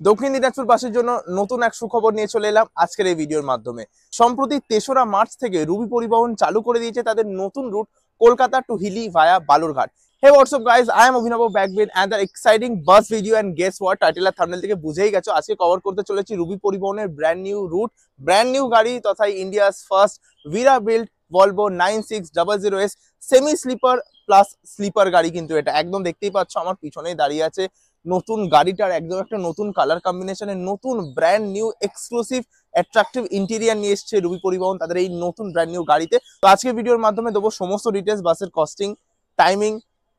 দক্ষিণ দিনাজপুরবাসীর জন্য নতুন এক সুখবর নিয়ে চলে এলাম আজকের এই ভিডিওর মাধ্যমে। সম্প্রতি ৩রা মার্চ থেকে রুবি পরিবহন চালু করে দিয়েছে তাদের নতুন root Kolkata to Hili via Balurghat. Hey, what's up guys? I am Abhinav back with another exciting bus video and guess what? Title আর থাম্বনেল থেকে বুঝেই গেছো আজকে কভার করতে চলেছি রুবি পরিবহনের brand new route, brand new গাড়ি তথা India's first Veera build Volvo 9600S semi sleeper plus sleeper গাড়ি। কিন্তু এটা একদম দেখতেই পাচ্ছ আমার পিছনেই দাঁড়িয়ে আছে। নতুন গাড়িটার একদম একটা নতুন কালার কম্বিনেশনের নতুন brand new exclusive attractive interior নিয়ে এসছে রুবি পরিবহন তাদের এই নতুন ব্র্যান্ড নিউ গাড়িতে। তো আজকে ভিডিওর মাধ্যমে দেবো সমস্ত ডিটেলস, বাসের কস্টিং, টাইমিং,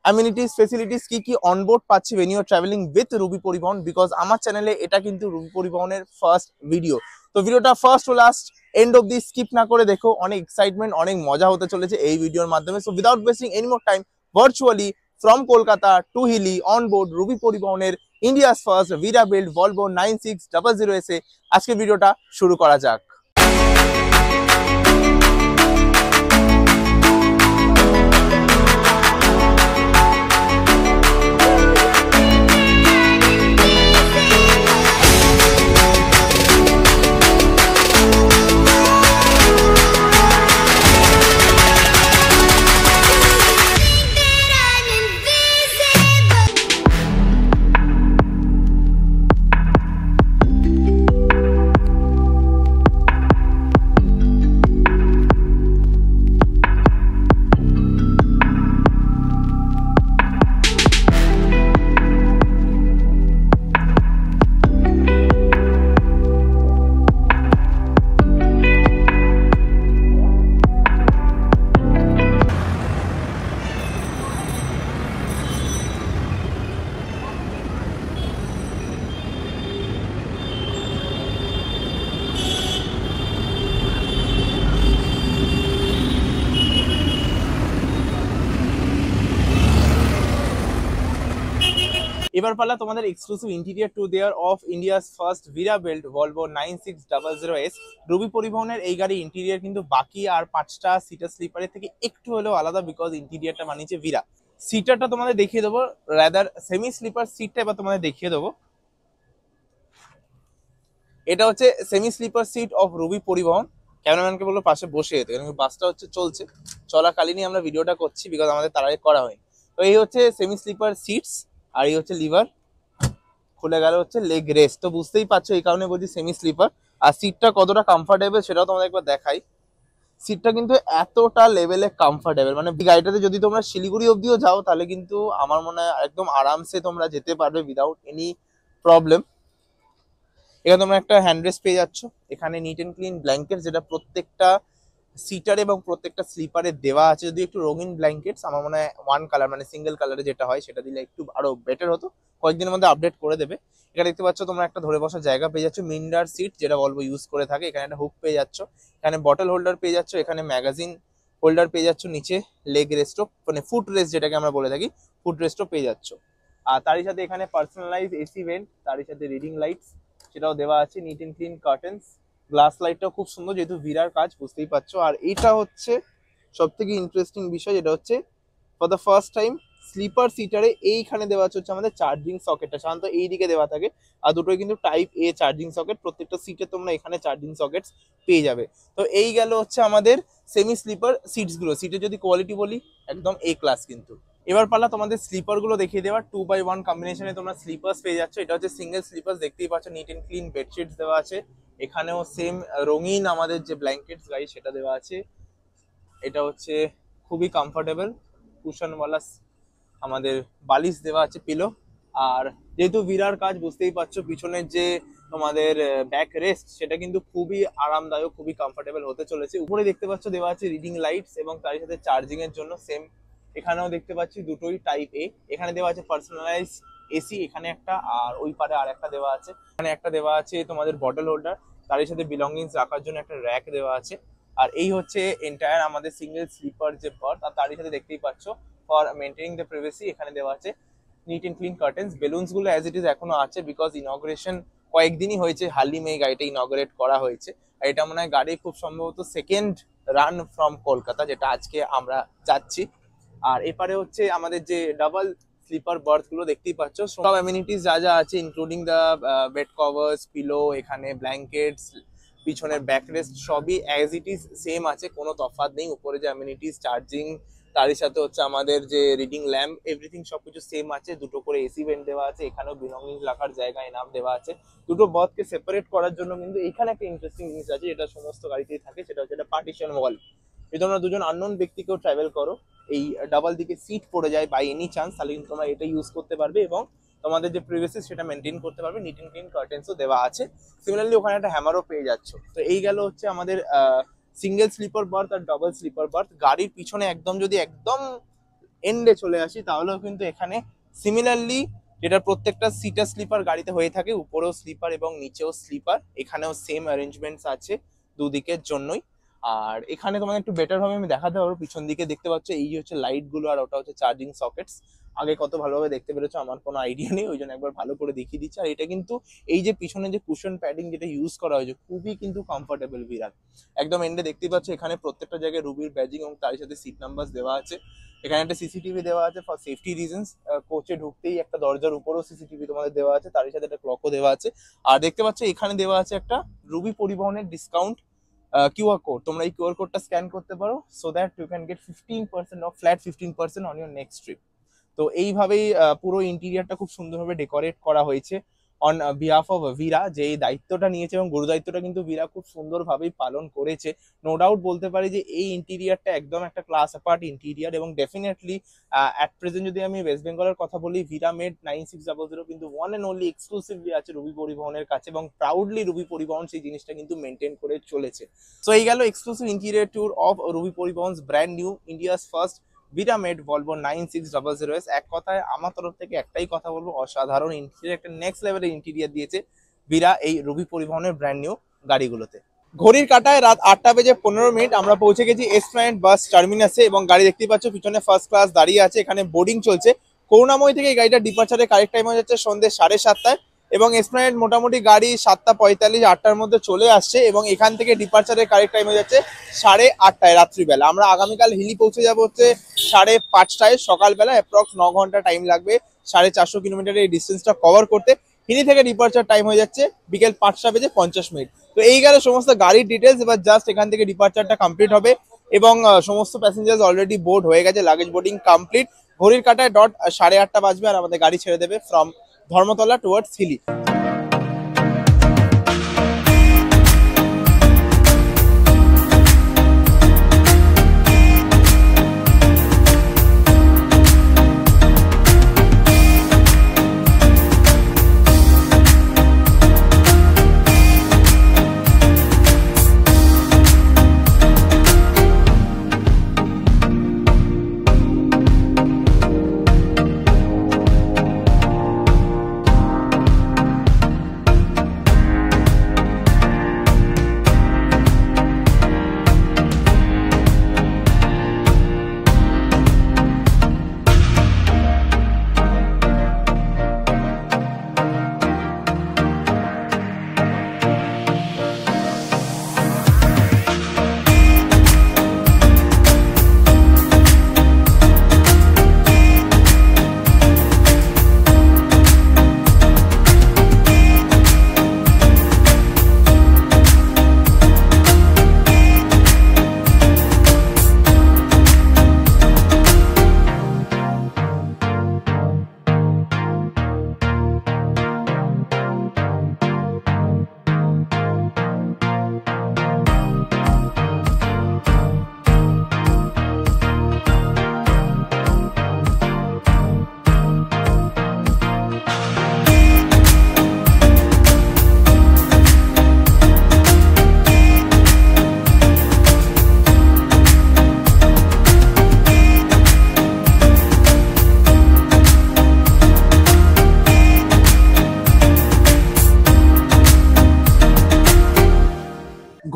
অ্যামিনিটিস, ফেসিলিটিস কি অনবোর্ড পাচ্ছি when you are traveling with Ruby পরিবহন, বিকজ আমার চ্যানেলে এটা কিন্তু রুবি পরিবহনের ফার্স্ট ভিডিও। তো ভিডিওটা first to last end of the skip না করে দেখো, অনেক এক্সাইটমেন্ট অনেক মজা হতে চলেছে এই ভিডিওর মাধ্যমে। So without wasting any more time, virtually from Kolkata to Hili on board Ruby পরিবহনের India's first Veera build Volvo 9600S এ আজকে ভিডিওটা শুরু করা যাক। এবার পালা তোমাদের exclusive interior tour there of India's first Veera build Volvo 9600S। Ruby পরিবহনের এই গাড়ি ইন্টেরিয়র কিন্তু বাকি আর 5টা সিটার স্লিপারের থেকে একটু হলেও আলাদা, বিকজ ইন্টেরিয়রটা বানিয়েছে ভিরা। সিটারটা তোমাদের দেখিয়ে দেবো, রাদার সেমি স্লিপার সিটটা এবার তোমাদের দেখিয়ে দেবো। এটা হচ্ছে semi sleeper seat of Ruby Paribahan. ক্যামেরাম্যানকে বললো পাশে বসে যেতে, কারণ বাসটা হচ্ছে চলছে, চলাকালীনই আমরা ভিডিওটা করছি বিকজ আমাদের তাড়াতাড়ি করা হয়নি। তো এই হচ্ছে সেমি স্লিপার সিটস, আর এই হচ্ছে লিভার, খুলে গেল হচ্ছে লেগ রেস্ট। তো বুঝতেই পারছো এই কারণে বলছি সেমি স্লিপার। আর সিটটা কতটা কমফোর্টেবল সেটাও তোমাদের একবার দেখাই। সিটটা কিন্তু এতটা লেভেলে কমফোর্টেবল, মানে গাড়িটাতে যদি তোমরা শিলিগুড়ি অব্দিও যাও তাহলে কিন্তু আমার মনে হয় একদম আরামসে তোমরা যেতে পারবে উইদাউট এনি প্রবলেম। এখানে তোমরা একটা হ্যান্ডরেস্ট পেয়ে যাচ্ছ, এখানে নিট অ্যান্ড ক্লিন ব্ল্যাঙ্কেট যেটা প্রত্যেকটা সিটার এবং প্রত্যেকটা স্লিপারে দেওয়া আছে। যদি একটু রঙিন ব্ল্যাঙ্কেটস আমার মনে হয় ওয়ান কালার মানে সিঙ্গেল কালারে যেটা হয় সেটা দিলে একটু আরো বেটার হতো, কয়েকদিনের মধ্যে আপডেট করে দেবে। এখানে দেখতে পাচ্ছ তোমরা একটা ধরে বসার জায়গা পেয়ে যাচ্ছ, মিন্ডার সিট যেটা ভলভো ইউজ করে থাকে। এখানে একটা হুক পেয়ে যাচ্ছ, এখানে বটল হোল্ডার পেয়ে যাচ্ছ, এখানে ম্যাগাজিন হোল্ডার পেয়ে যাচ্ছ, নিচে লেগ রেস্টও মানে ফুট রেস্ট যেটাকে আমরা বলে থাকি ফুট রেস্টও পেয়ে যাচ্ছ। আর তারই সাথে এখানে পার্সোনালাইজ এসি ভেন্ট, তারই সাথে রিডিং লাইটস সেটাও দেওয়া আছে, neat and clean curtains, glass লাইটটাও খুব সুন্দর যেহেতু ভিরার কাজ বুঝতেই পারছো। আর এটা হচ্ছে সব থেকে ইন্টারেস্টিং বিষয়, যেটা হচ্ছে for the first time sleeper সিটারে এইখানে দেওয়া হচ্ছে আমাদের চার্জিং সকেটটা। সাধারণত এই দিকে দেওয়া থাকে, আর দুটোই কিন্তু টাইপ এ চার্জিং সকেট, প্রত্যেকটা সিটে তোমরা এখানে চার্জিং সকেটস পেয়ে যাবে। তো এই গেল হচ্ছে আমাদের সেমি স্লিপার সিটস গুলো। সিটের যদি কোয়ালিটি বলি একদম এ ক্লাস। কিন্তু এবার পালা তোমাদের স্লিপার গুলো দেখিয়ে দেওয়ার। 2x1 কম্বিনেশনে তোমরা স্লিপার্স পেয়ে যাচ্ছ। এটা হচ্ছে সিঙ্গেল স্লিপার্স, দেখতেই পাচ্ছ নিট অ্যান্ড ক্লিন বেডশিটস দেওয়া আছে। এখানেও সেম রঙিন আমাদের যে ব্ল্যাঙ্কেটস গাড়ি সেটা দেওয়া আছে। এটা হচ্ছে খুবই কমফোর্টেবল কুশনওয়ালা আমাদের বালিশ দেওয়া আছে, পিলো। আর যেহেতু ভিরার কাজ বুঝতেই পারছো পিছনের যে তোমাদের ব্যাক রেস্ট সেটা কিন্তু খুবই আরামদায়ক, খুবই কমফোর্টেবল হতে চলেছে। উপরে দেখতে পাচ্ছ দেওয়া আছে রিডিং লাইটস এবং তার সাথে চার্জিং এর জন্য সেম এখানেও দেখতে পাচ্ছি দুটোই টাইপ এ। এখানে দেওয়া আছে পার্সোনালাইজ এসি, এখানে একটা আর ওই পারে আর একটা দেওয়া আছে। এখানে একটা দেওয়া আছে তোমাদের বটল হোল্ডার, তার সাথে বিলঙ্গিংস রাখার জন্য একটা র্যাক দেওয়া আছে। আর এই হচ্ছে এন্টায়ার আমাদের সিঙ্গেল স্লিপার যে বার্থ। আর তারই সাথে দেখতেই পাচ্ছ ফর মেনটেনিং দ্য প্রাইভেসি এখানে দেওয়া আছে neat and clean curtains. Balloons গুলো অ্যাজ ইট ইজ এখনো আছে, বিকজ ইনগ্রেশন কয়েকদিনই হয়েছে, হার্লি মে গাড়িটা ইনগ্রেট করা হয়েছে। আর এটা মনে হয় গাড়ি খুব সম্ভবত সেকেন্ড রান ফ্রম কলকাতা, যেটা আজকে আমরা যাচ্ছি। আর এপারে হচ্ছে আমাদের যে ডাবল স্লিপার বার্থ গুলো দেখতেই পাচ্ছ। সব অ্যামিনিটিস যা যা আছে including the bed covers, pillow, এখানে ব্ল্যাঙ্কেটস, পিছনের ব্যাকরেস্ট সবই অ্যাজ ইট ইজ সেম আছে, কোনো তফাৎ নেই। উপরে যে অ্যামিনিটিস, চার্জিং, তারই সাথে হচ্ছে আমাদের যে রিডিং ল্যাম্প, এভরিথিং সবকিছু সেম আছে। দুটো করে এসি ভেন্ট দেওয়া আছে, এখানেও বিলঙ্গিংস রাখার জায়গা এনাফ দেওয়া আছে। দুটো বার্থকে সেপারেট করার জন্য কিন্তু এখানে একটা ইন্টারেস্টিং জিনিস আছে, যেটা সমস্ত গাড়িতেই থাকে, সেটা হচ্ছে একটা পার্টিশন ওয়াল। যদি তোমরা দুজন আননোন ব্যক্তিকেও ট্রাভেল করো, এই ডাবল দিকে সিট পড়ে যায় বাই এনি চান্স, তাহলে কিন্তু তোমরা এটা ইউজ করতে পারবে এবং তোমাদের যে প্রিভিয়াসি সেটা মেনটেন করতে পারবে। নিট এন্ড ক্লিন কার্টেন্সও দেওয়া আছে। সিমিলারলি ওখানে একটা হ্যামারও পেয়ে যাচ্ছ। তো এই গেল হচ্ছে আমাদের সিঙ্গেল স্লিপার বার্থ আর ডাবল স্লিপার বার্থ। গাড়ির পিছনে একদম যদি একদম এন্ডে চলে আসি, তাহলেও কিন্তু এখানে সিমিলারলি যেটা প্রত্যেকটা সিটার স্লিপার গাড়িতে হয়ে থাকে, উপরেও স্লিপার এবং নিচেও স্লিপার, এখানেও সেম অ্যারেঞ্জমেন্টস আছে দুদিকের জন্যই। আর এখানে তোমাকে একটু বেটার ভাবে আমি দেখাতে পারবো। পিছন দিকে দেখতে পাচ্ছ এই হচ্ছে লাইট গুলো, আর ওটা হচ্ছে চার্জিং সকেটস। আগে কত ভালোভাবে দেখতে পেরেছো আমার কোনো আইডিয়া নেই, ওই জন্য একবার ভালো করে দেখিয়ে দিচ্ছি। আর এটা কিন্তু এই যে পিছনে যে কুশন প্যাডিং যেটা ইউজ করা হয়েছে, খুবই কিন্তু কমফোর্টেবল ভিরার। একদম এন্ডে দেখতেই পাচ্ছ এখানে প্রত্যেকটা জায়গায় রুবির ব্যাজিং এবং তার সাথে সিট নাম্বার দেওয়া আছে। এখানে একটা সিসিটিভি দেওয়া আছে ফর সেফটি রিজনস। কোচে ঢুকতেই একটা দরজার উপরেও সিসিটিভি তোমাদের দেওয়া আছে, তার সাথে একটা ক্লকও দেওয়া আছে। আর দেখতে পাচ্ছ এখানে দেওয়া আছে একটা রুবি পরিবহনের ডিসকাউন্ট কিউআর কোড। তোমরা এই কিউআর কোডটা স্ক্যান করতে পারো, so that you can get 15% off, flat 15% on your next trip. তো এইভাবেই পুরো ইন্টেরিয়ারটা খুব সুন্দরভাবে ডেকোরেট করা হয়েছে অন বিহাফ অফ ভিরা, যে এই দায়িত্বটা নিয়েছে এবং গুরু দায়িত্বটা কিন্তু ভিরা খুব সুন্দরভাবেই পালন করেছে। নো ডাউট বলতে পারি যে এই ইন্টেরিয়ারটা একদম একটা ক্লাস অ্যাপার্ট ইন্টেরিয়ার, এবং ডেফিনেটলি অ্যাট প্রেজেন্ট যদি আমি ওয়েস্ট বেঙ্গলের কথা বলি, ভিরা মেড 9600 কিন্তু ওয়ান অ্যান্ড অনলি এক্সক্লুসিভলি আছে রুবি পরিবহনের কাছে, এবং প্রাউডলি রুবি পরিবহন সেই জিনিসটা কিন্তু মেনটেন করে চলেছে। সো এই গেল exclusive interior tour of Ruby Paribahan's brand new India's first Veera made Volvo 9600S। এক কথায় আমার তরফ থেকে একটাই কথা বলবো, অসাধারণ ইন্টেরিয়ার, একটা নেক্সট লেভেলের ইন্টেরিয়ার দিয়েছে ভিরা এই রুবি পরিবহনের ব্র্যান্ড নিউ গাড়িগুলোতে। ঘড়ির কাঁটায় রাত 8:15 আমরা পৌঁছে গেছি এসপ্ল্যানেড বাস টার্মিনাসে, এবং গাড়ি দেখতেই পাচ্ছ পিছনে ফার্স্ট ক্লাস দাঁড়িয়ে আছে। এখানে বোর্ডিং চলছে। করুণাময়ী থেকে এই গাড়িটা ডিপার্চারের কারেক্ট টাইম হয়ে যাচ্ছে সন্ধ্যে 7:30, এবং এসপ্ল্যানেড মোটামুটি গাড়ি 7:45 8টার মধ্যে চলে আসছে, এবং এখান থেকে ডিপার্চারের কারেক্ট টাইম হয়ে যাচ্ছে 8:30 রাত্রিবেলা। আমরা আগামীকাল হিলি পৌঁছে যাবো হচ্ছে 5:30 সকালবেলা। অ্যাপ্রক্স 9 ঘন্টা টাইম লাগবে 450 কিলোমিটারের এই ডিস্টেন্সটা কভার করতে। হিলি থেকে ডিপার্চার টাইম হয়ে যাচ্ছে বিকেল 5:50। তো এই গেল সমস্ত গাড়ির ডিটেলস। এবার জাস্ট এখান থেকে ডিপার্চারটা কমপ্লিট হবে, এবং সমস্ত প্যাসেঞ্জার্স অলরেডি বোর্ড হয়ে গেছে, লাগেজ বোর্ডিং কমপ্লিট। ঘড়ির কাঁটায় 8:30 বাজবে, আর আমাদের গাড়ি ছেড়ে দেবে ফ্রম ধর্মতলা টুয়ার্ডস হিলি।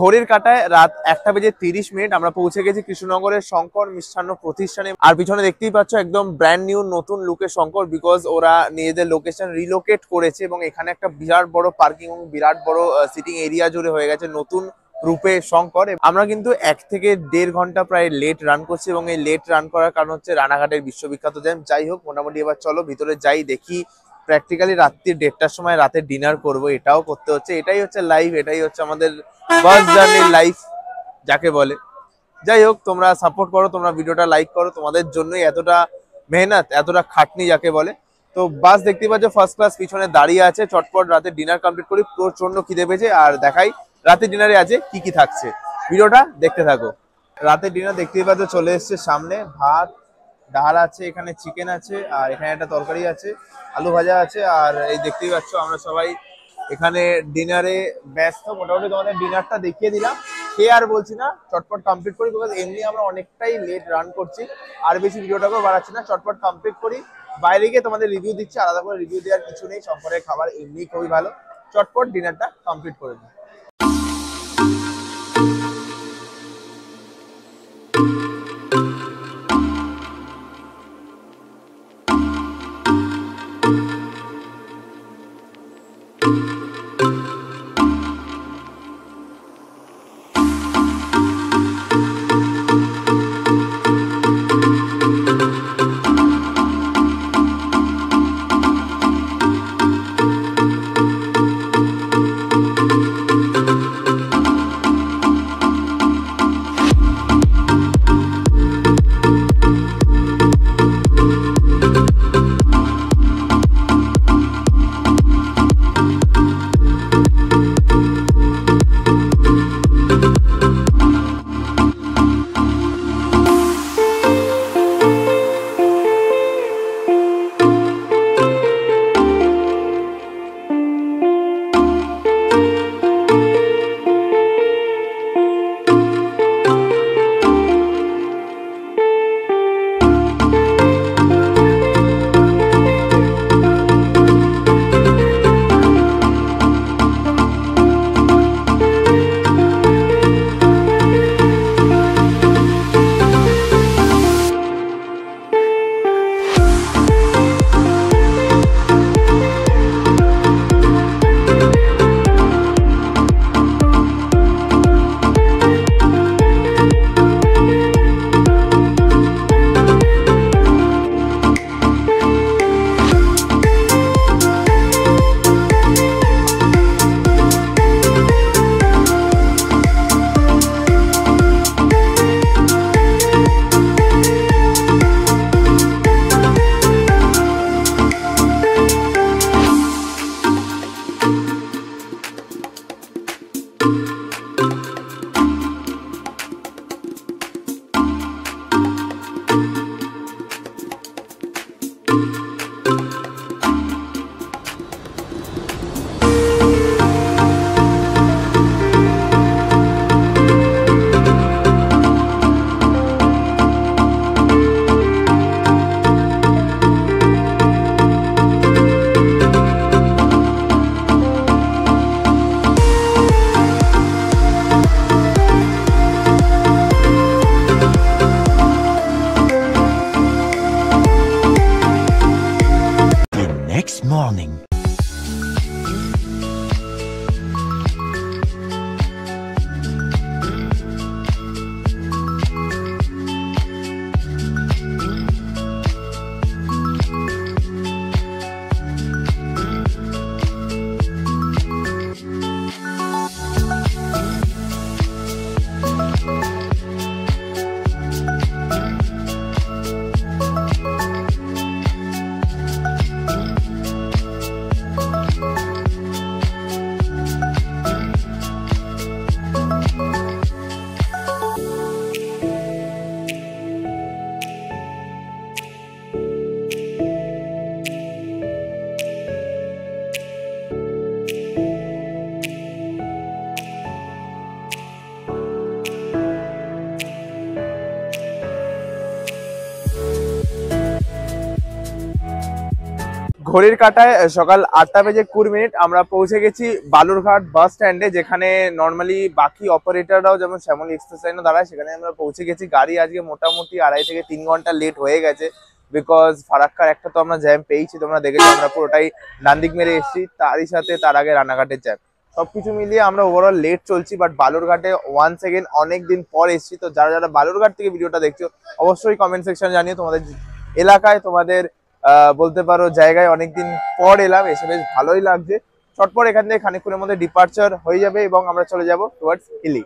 ঘড়ির কাঁটায় রাত 1:30 আমরা পৌঁছে গেছি কৃষ্ণনগরের শঙ্কর মিষ্টান্ন প্রতিষ্ঠানে। আর পিছনে দেখতেই পাচ্ছ একদম ব্র্যান্ড নিউ নতুন লুকে শঙ্কর, বিকজ ওরা নিজেদের লোকেশন রিলোকেট করেছে, এবং এখানে একটা বিরাট বড় পার্কিং এবং বিরাট বড় সিটিং এরিয়া জুড়ে হয়ে গেছে নতুন রূপে শঙ্কর। আমরা কিন্তু 1 থেকে 1.5 ঘন্টা প্রায় লেট রান করছি এবং এই লেট রান করার কারণ হচ্ছে রানাঘাটের বিশ্ববিখ্যাত জ্যাম। যাই হোক, মোটামুটি এবার চলো ভিতরে যাই, দেখি প্র্যাকটিক্যালি রাত্রি 1:30টার সময় রাতে ডিনার করব, এটাও করতে হচ্ছে। এটাই হচ্ছে লাইফ, এটাই হচ্ছে আমাদের বাস জার্নির লাইফ যাকে বলে। যাই হোক, তোমরা সাপোর্ট করো, তোমরা ভিডিওটা লাইক করো, তোমাদের জন্যই এতটা মেহনত, এতটা খাটনি যাকে বলে। তো বাস দেখতে পাচ্ছ ফার্স্ট ক্লাস পিছনে দাঁড়িয়ে আছে। চটপট রাতে ডিনার কমপ্লিট করি, প্রচন্ড খিদে পেয়েছে। আর দেখাই রাতে ডিনারে আছে কি কি থাকছে, ভিডিওটা দেখতে থাকো। রাতে ডিনার দেখতেই পাচ্ছ চলে এসছে সামনে। ভাত, ডাল আছে, এখানে চিকেন আছে, আর এখানে একটা তরকারি আছে, আলু ভাজা আছে। আর এই দেখতেই পাচ্ছ আমরা সবাই এখানে ডিনারে ব্যস্ত। মোটামুটি তোমাদের ডিনারটা দেখিয়ে দিলাম, খেয়ে আর বলছি না, চটপট কমপ্লিট করি, বিকজ এমনি আমরা অনেকটাই লেট রান করছি। আর বেশি ভিডিওটাকেও বাড়াচ্ছি না, চটপট কমপ্লিট করি। বাইরে গিয়ে তোমাদের রিভিউ দিচ্ছি, আলাদা করে রিভিউ দেওয়ার কিছু নেই, শঙ্করের খাবার এমনি খুবই ভালো। চটপট ডিনারটা কমপ্লিট করে দিই। Morning. ঘড়ির কাঁটায় সকাল 8:20 আমরা পৌঁছে গেছি বালুরঘাট বাস স্ট্যান্ডে, যেখানে নর্মালি বাকি অপারেটররাও যেমন শ্যামলী এক্সপ্রেস লাইনে দাঁড়ায়, সেখানে আমরা পৌঁছে গেছি। গাড়ি আজকে মোটামুটি 2.5 থেকে 3 ঘন্টা লেট হয়ে গেছে, বিকজ ফারাক্কার একটা তো আমরা জ্যাম পেয়েছি, তোমরা দেখেছো, আমরা পুরোটাই ডান দিক মেরে এসেছি, তারই সাথে তার আগে রানাঘাটের জ্যাম। সবকিছু মিলিয়ে আমরা ওভারঅল লেট চলছি, বাট বালুরঘাটে ওয়ান্স এগেন অনেক দিন পর এসেছি। তো যারা যারা বালুরঘাট থেকে ভিডিওটা দেখছো অবশ্যই কমেন্ট সেকশন জানিয়ে তোমাদের এলাকায়, তোমাদের বলতে পারো জায়গায় অনেকদিন পর এলাম, এসে বেশ ভালোই লাগছে। চটপট এখান থেকে খানিকক্ষণের মধ্যে ডিপার্চার হয়ে যাবে এবং আমরা চলে যাব টুয়ার্ডস হিলি।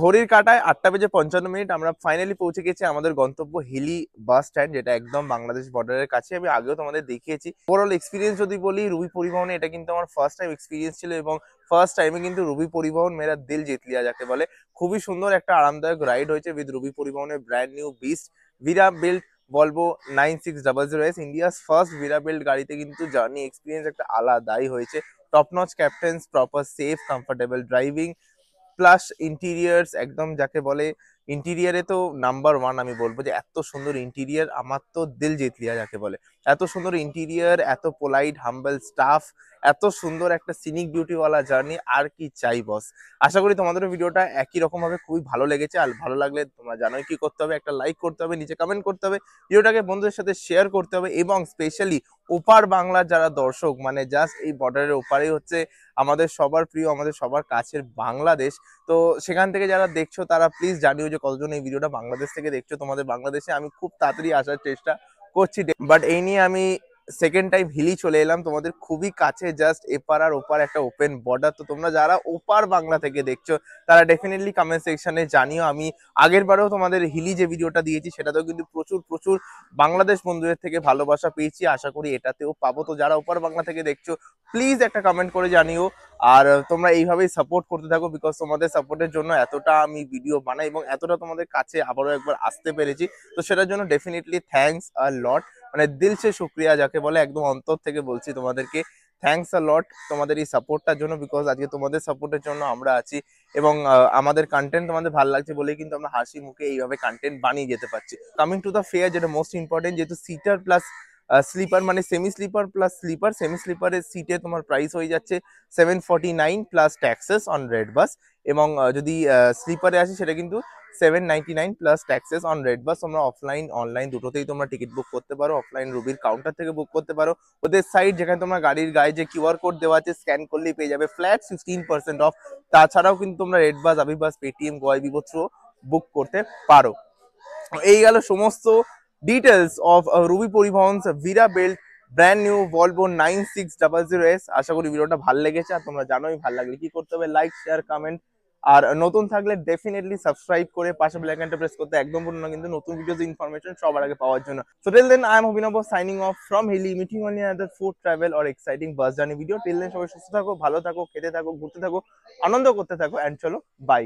ঘড়ির কাঁটায় 8:55 আমরা ফাইনালি পৌঁছে গেছি আমাদের গন্তব্য হিলি বাস স্ট্যান্ড, যেটা একদম বাংলাদেশ বর্ডারের কাছে। আমি আগেও তোমাদের দেখিয়েছি। ওভারঅল এক্সপিরিয়েন্স যদি বলি, রুবি পরিবহনে এটা কিন্তু আমার ফার্স্ট টাইম এক্সপিরিয়েন্স ছিল এবং ফার্স্ট টাইমে কিন্তু রুবি পরিবহন মেরা দিল জিত লিয়া যাকে বলে। খুবই সুন্দর একটা আরামদায়ক রাইড হয়েছে উইথ রুবি পরিবহনের brand new beast Veera build Volvo 9600S, India's first Veera build গাড়িতে কিন্তু জার্নি এক্সপিরিয়েন্স একটা আলাদাই হয়েছে। Top notch captains, proper safe comfortable driving plus interiors একদম যাকে বলে, ইন্টেরিয়ারে তো নাম্বার ওয়ান আমি বলবো যে এত সুন্দর ইন্টেরিয়ার, আমার তো দিল জিত লিয়া যাকে বলে। এত সুন্দর ইন্টেরিয়ার, এত পোলাইট হাম্বল স্টাফ, এত সুন্দর একটা সিনিক বিউটিওয়ালা জার্নি, আর কি চাই বস। আশা করি তোমাদের ভিডিওটা একই রকম ভাবে খুবই ভালো লেগেছে। আর ভালো লাগলে তোমরা জানোই কি করতে হবে, একটা লাইক করতে হবে, নিচে কমেন্ট করতে হবে, ভিডিওটাকে বন্ধুদের সাথে শেয়ার করতে হবে এবং স্পেশালি ওপার বাংলার যারা দর্শক, মানে জাস্ট এই বর্ডারের ওপারেই হচ্ছে আমাদের সবার প্রিয়, আমাদের সবার কাছের বাংলাদেশ। তো সেখান থেকে যারা দেখছো তারা প্লিজ জানিও যে কতজন এই ভিডিওটা বাংলাদেশ থেকে দেখছো। তোমাদের বাংলাদেশে আমি খুব তাড়াতাড়ি আসার চেষ্টা করছি, বাট এই নিয়ে আমি সেকেন্ড টাইম হিলি চলে এলাম তোমাদের খুবই কাছে, জাস্ট এপার আর ওপার একটা ওপেন বর্ডার। তো তোমরা যারা ওপার বাংলা থেকে দেখছো তারা ডেফিনেটলি কমেন্ট সেকশনে জানিও। আমি আগের বারেও তোমাদের হিলি যে ভিডিওটা দিয়েছি সেটাতেও কিন্তু প্রচুর প্রচুর বাংলাদেশ বন্ধুদের থেকে ভালোবাসা পেয়েছি, আশা করি এটাতেও পাবো। তো যারা ওপার বাংলা থেকে দেখছো প্লিজ একটা কমেন্ট করে জানিও, আর তোমরা এইভাবেই সাপোর্ট করতে থাকো, বিকজ তোমাদের সাপোর্টের জন্য এতটা আমি ভিডিও বানাই এবং এতটা তোমাদের কাছে আবারও একবার আসতে পেরেছি। তো সেটার জন্য ডেফিনেটলি থ্যাঙ্কস আ লট, মানে দিল সে শুক্রিয়া যাকে বলে, একদম অন্তর থেকে বলছি তোমাদেরকে থ্যাঙ্কস আ লট তোমাদের এই সাপোর্টটার জন্য, বিকজ আজকে তোমাদের সাপোর্টের জন্য আমরা আছি এবং আমাদের কন্টেন্ট তোমাদের ভালো লাগছে বলেই কিন্তু আমরা হাসি মুখে এইভাবে কন্টেন্ট বানিয়ে যেতে পারছি। কামিং টু দ্য ফেয়ার, যেটা মোস্ট ইম্পর্টেন্ট, যেহেতু সিটার প্লাস স্লিপার মানে semi sleeper plus sleeper, semi স্লিপারের সিটে তোমার প্রাইস হয়ে যাচ্ছে 749 plus taxes on redBus, এবং যদি স্লিপারে আসে সেটা কিন্তু 799 plus taxes on redBus. তোমরা অফলাইন অনলাইন দুটোতেই তোমরা টিকিট বুক করতে পারো। অফলাইন রুবির কাউন্টার থেকে বুক করতে পারো, ওদের সাইট যেখানে তোমরা গাড়ির গায়ে যে কিউআর কোড দেওয়া আছে স্ক্যান করলেই পেয়ে যাবে ফ্ল্যাট 15% অফ। তাছাড়াও কিন্তু তোমরা রেড বাস, আবি বাস, পেটিএম, গোয়াই বিবো থ্রু বুক করতে পারো। এই গেল সমস্ত details of Ruby Paribahan's Veera build brand new Volvo 9600S। আশা করি ভিডিওটা ভালো লেগেছে, আর তোমরা জানোই ভালো লাগলে কি করতে হবে, লাইক শেয়ার কমেন্ট, আর নতুন থাকলে ডেফিনেটলি সাবস্ক্রাইব করে পাশে বেল আইকনটা প্রেস করতে একদম ভুলো না কিন্তু, নতুন ভিডিওস ইনফরমেশন সবার আগে পাওয়ার জন্য। So till then I am Abhinav signing off from Hili, meeting on another food travel or exciting bus journey video. Till then সবাই সুস্থ থাকো, ভালো থাকো, খেতে থাকো, ঘুরতে থাকো, আনন্দ করতে থাকো, এন্ড চলো বাই।